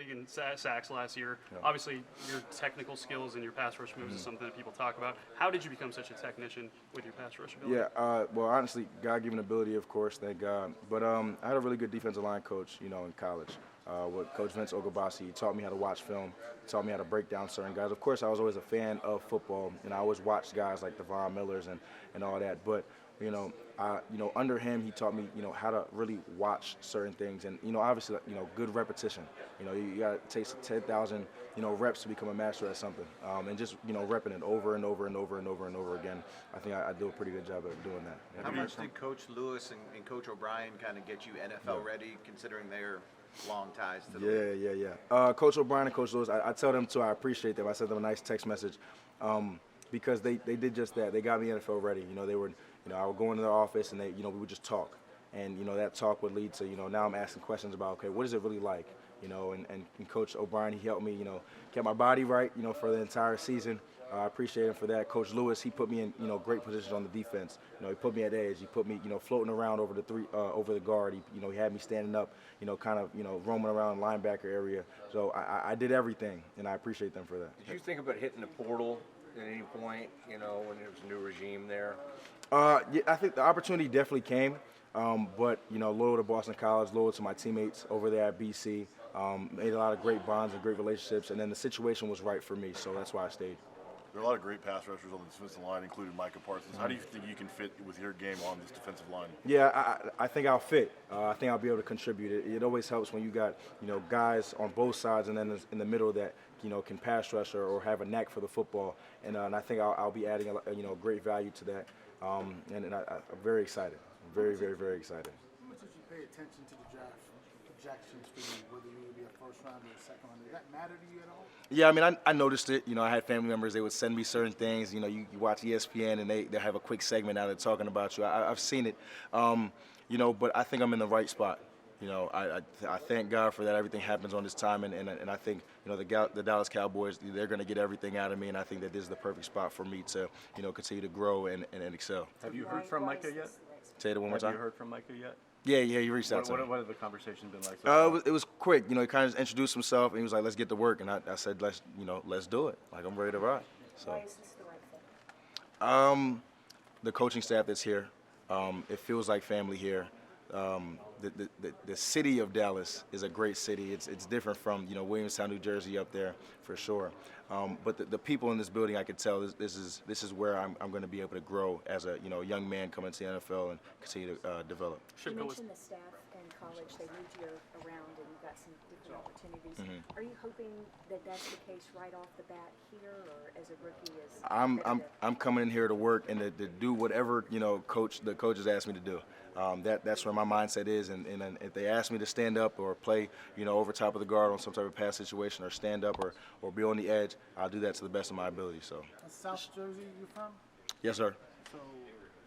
league in sacks last year. Yeah. Obviously, your technical skills and your pass rush moves is something that people talk about. How did you become such a technician with your pass rush ability? Yeah, well, honestly, God-given ability, of course, thank God. But I had a really good defensive line coach, in college. With Coach Vince Ogabasi, he taught me how to watch film. He taught me how to break down certain guys. Of course, I was always a fan of football, and I always watched guys like Devon Millers and all that. But under him, he taught me, how to really watch certain things, and obviously, good repetition. You got to take 10,000, reps to become a master at something, and just repping it over and over and over and over and over again. I think I do a pretty good job at doing that. How much did Coach Lewis and Coach O'Brien kind of get you NFL ready, considering their long ties to the league? Yeah. Coach O'Brien and Coach Lewis, I tell them too, I appreciate them. I sent them a nice text message because they did just that. They got me NFL ready. They were, I would go into their office and we would just talk. And, that talk would lead to, now I'm asking questions about, okay, what is it really like? And Coach O'Brien, he helped me, kept my body right, for the entire season. I appreciate him for that. Coach Lewis, he put me in, great positions on the defense. He put me at edge. He put me, floating around over the guard. He had me standing up, kind of, roaming around linebacker area. So I did everything, and I appreciate them for that. Did you think about hitting the portal at any point, when there was a new regime there? Yeah, I think the opportunity definitely came, but, loyal to Boston College, loyal to my teammates over there at BC, made a lot of great bonds and great relationships, and then the situation was right for me, so that's why I stayed. There are a lot of great pass rushers on the defensive line, including Micah Parsons. How do you think you can fit with your game on this defensive line? Yeah, I think I'll fit. I think I'll be able to contribute. It always helps when you got, guys on both sides and then in the middle that, can pass rush or have a knack for the football. And I think I'll be adding, great value to that. And I'm very excited. Very, very, very excited. How much did you pay attention to the draft projections for you, whether you would be a first round or a second round? Did that matter to you at all? Yeah, I noticed it. I had family members, they would send me certain things. You watch ESPN and they have a quick segment out there talking about you. I've seen it, but I think I'm in the right spot. I thank God for that. Everything happens on this time, and I think, the Dallas Cowboys, they're going to get everything out of me, and I think that this is the perfect spot for me to, continue to grow and excel. Have you heard from Micah yet? Say it one more time. Have you heard from Micah yet? Yeah, he reached out to me. What have the conversations been like so far? It was quick. He kind of introduced himself, and he was like, "Let's get to work." And I said, "Let's do it. Like, I'm ready to ride." So, why is this the right fit? the coaching staff that's here, it feels like family here. The city of Dallas is a great city. It's different from Williamstown, New Jersey, up there for sure. But the people in this building, I could tell this is where I'm going to be able to grow as a young man coming to the NFL and continue to develop. You mentioned the staff in college; they moved you around, and you got some different opportunities. Are you hoping that that's the case right off the bat here, or as a rookie? I'm coming in here to work and to do whatever the coaches asked me to do. That's where my mindset is, and if they ask me to stand up or play, over top of the guard on some type of pass situation, or stand up or be on the edge, I'll do that to the best of my ability. So. That's South Jersey you from? Yes, sir. So,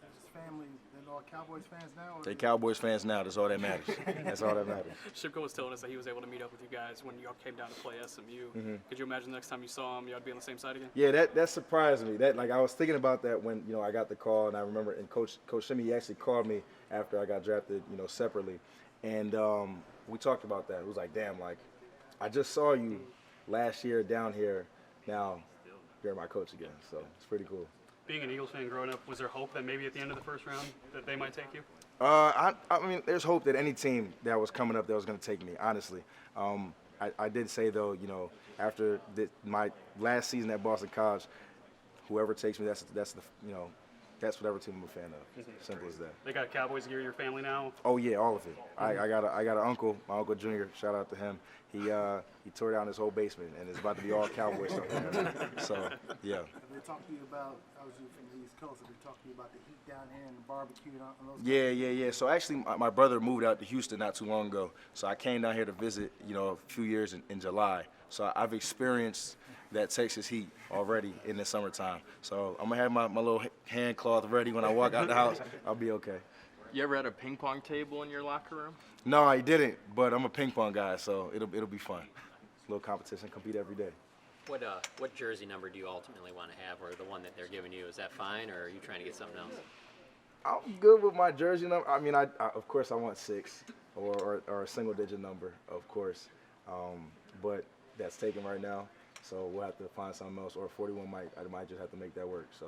his family, they're all Cowboys fans now? They Cowboys fans now. That's all that matters. That's all that matters. Shipko was telling us that he was able to meet up with you guys when y'all came down to play SMU. Could you imagine the next time you saw him, y'all be on the same side again? Yeah, that surprised me. I was thinking about that when I got the call, and I remember, and Coach Shimmy, he actually called me after I got drafted, separately, and we talked about that. It was like, damn, I just saw you last year down here. Now you're my coach again, so it's pretty cool. Being an Eagles fan growing up, was there hope that maybe at the end of the first round that they might take you? I mean, there's hope that any team that was coming up that was going to take me, honestly. I did say, though, after my last season at Boston College, whoever takes me, that's whatever team I'm a fan of. Simple as that. They got Cowboys gear, your family now? Oh, yeah, all of it. I got an uncle, my Uncle Junior, shout out to him. He tore down his whole basement, and it's about to be all Cowboy stuff in there. So, yeah. Have they talked to you about, obviously from the East Coast, have they talked to you about the heat down here and the barbecue and those Yeah. So actually, my brother moved out to Houston not too long ago. So I came down here to visit, a few years in July. So I've experienced that Texas heat already in the summertime. So I'm going to have my little hand cloth ready when I walk out the house. I'll be okay. You ever had a ping pong table in your locker room? No, I didn't, but I'm a ping pong guy, so it'll be fun. A little competition, compete every day. What jersey number do you ultimately want to have, or the one that they're giving you? Is that fine, or are you trying to get something else? I'm good with my jersey number. I mean, I of course I want 6 or a single digit number, of course. but that's taken right now. So we'll have to find something else, or 41 I might just have to make that work. So